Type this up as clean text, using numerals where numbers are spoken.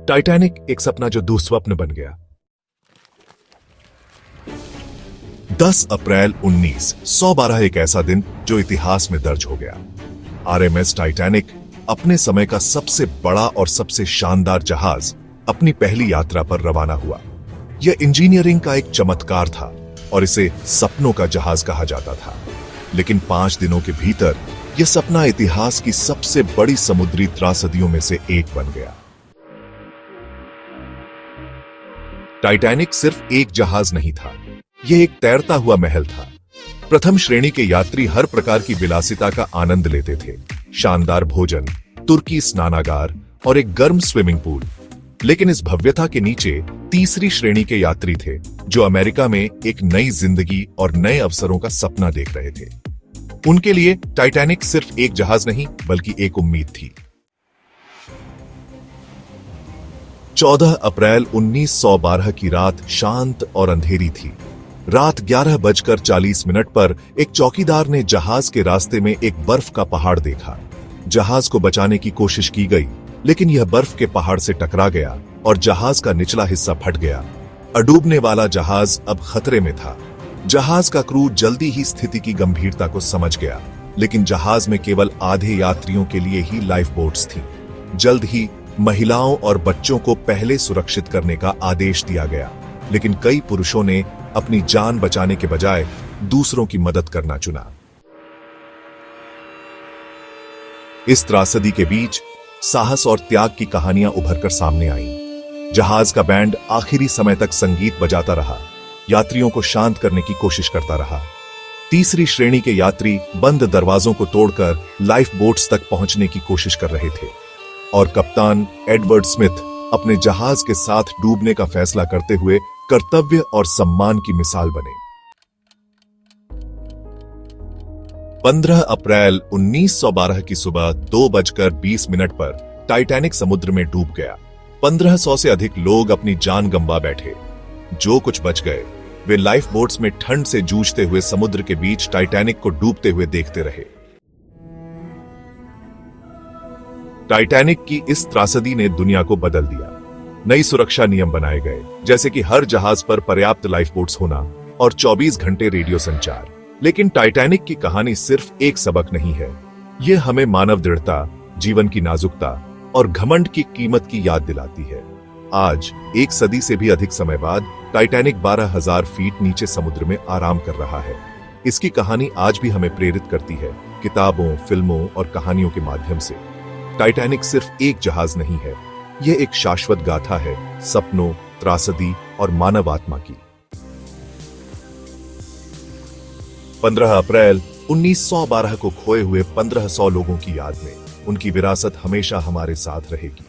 Titanic एक सपना जो दुस्वप्न बन गया। 10 अप्रैल 1912 एक ऐसा दिन जो इतिहास में दर्ज हो गया। आरएमएस टाइटैनिक अपने समय का सबसे बड़ा और सबसे शानदार जहाज अपनी पहली यात्रा पर रवाना हुआ। यह इंजीनियरिंग का एक चमत्कार था और इसे सपनों का जहाज कहा जाता था। लेकिन 5 दिनों के भीतर यह सपना इतिहास की सबसे बड़ी समुद्री त्रासदियों में से एक बन गया। टाइटैनिक सिर्फ एक जहाज नहीं था, यह एक तैरता हुआ महल था। प्रथम श्रेणी के यात्री हर प्रकार की विलासिता का आनंद लेते थे, शानदार भोजन, तुर्की स्नानागार और एक गर्म स्विमिंग पूल। लेकिन इस भव्यता के नीचे तीसरी श्रेणी के यात्री थे, जो अमेरिका में एक नई जिंदगी और नए अवसरों का सपना देख रहे थे। उनके लिए टाइटैनिक सिर्फ एक जहाज नहीं, बल्कि एक उम्मीद थी। 14 अप्रैल 1912 की रात शांत और अंधेरी थी। रात 11:40 पर एक चौकीदार ने जहाज के रास्ते में एक बर्फ का पहाड़ देखा। जहाज को बचाने की कोशिश की गई, लेकिन यह बर्फ के पहाड़ से टकरा गया और जहाज का निचला हिस्सा फट गया। डूबने वाला जहाज अब खतरे में था। जहाज का क्रू जल्दी ही स्थिति की गंभीरता को समझ गया, लेकिन जहाज में केवल आधे यात्रियों के लिए ही लाइफ बोट्स थीं। जल्द ही महिलाओं और बच्चों को पहले सुरक्षित करने का आदेश दिया गया, लेकिन कई पुरुषों ने अपनी जान बचाने के बजाय दूसरों की मदद करना चुना। इस त्रासदी के बीच साहस और त्याग की कहानियां उभरकर सामने आईं। जहाज का बैंड आखिरी समय तक संगीत बजाता रहा, यात्रियों को शांत करने की कोशिश करता रहा। तीसरी श्रेणी के यात्री बंद दरवाजों को तोड़कर लाइफ बोट्स तक पहुंचने की कोशिश कर रहे थे, और कप्तान एडवर्ड स्मिथ अपने जहाज के साथ डूबने का फैसला करते हुए कर्तव्य और सम्मान की मिसाल बने। 15 अप्रैल 1912 की सुबह 2:20 पर टाइटैनिक समुद्र में डूब गया। 1500 से अधिक लोग अपनी जान गंवा बैठे। जो कुछ बच गए वे लाइफ बोट्स में ठंड से जूझते हुए समुद्र के बीच टाइटैनिक को डूबते हुए देखते रहे। टाइटैनिक की इस त्रासदी ने दुनिया को बदल दिया। नई सुरक्षा नियम बनाए गए, जैसे कि हर जहाज पर पर्याप्त लाइफ बोट्स होना और 24 घंटे रेडियो संचार। लेकिन टाइटैनिक की कहानी सिर्फ एक सबक नहीं है, यह हमें मानव दृढ़ता, जीवन की नाजुकता और घमंड की कीमत की याद दिलाती है। आज एक सदी से भी अधिक समय बाद टाइटैनिक 12,000 फीट नीचे समुद्र में आराम कर रहा है। इसकी कहानी आज भी हमें प्रेरित करती है, किताबों, फिल्मों और कहानियों के माध्यम से। टाइटैनिक सिर्फ एक जहाज नहीं है, यह एक शाश्वत गाथा है, सपनों, त्रासदी और मानव आत्मा की। 15 अप्रैल 1912 को खोए हुए 1500 लोगों की याद में उनकी विरासत हमेशा हमारे साथ रहेगी।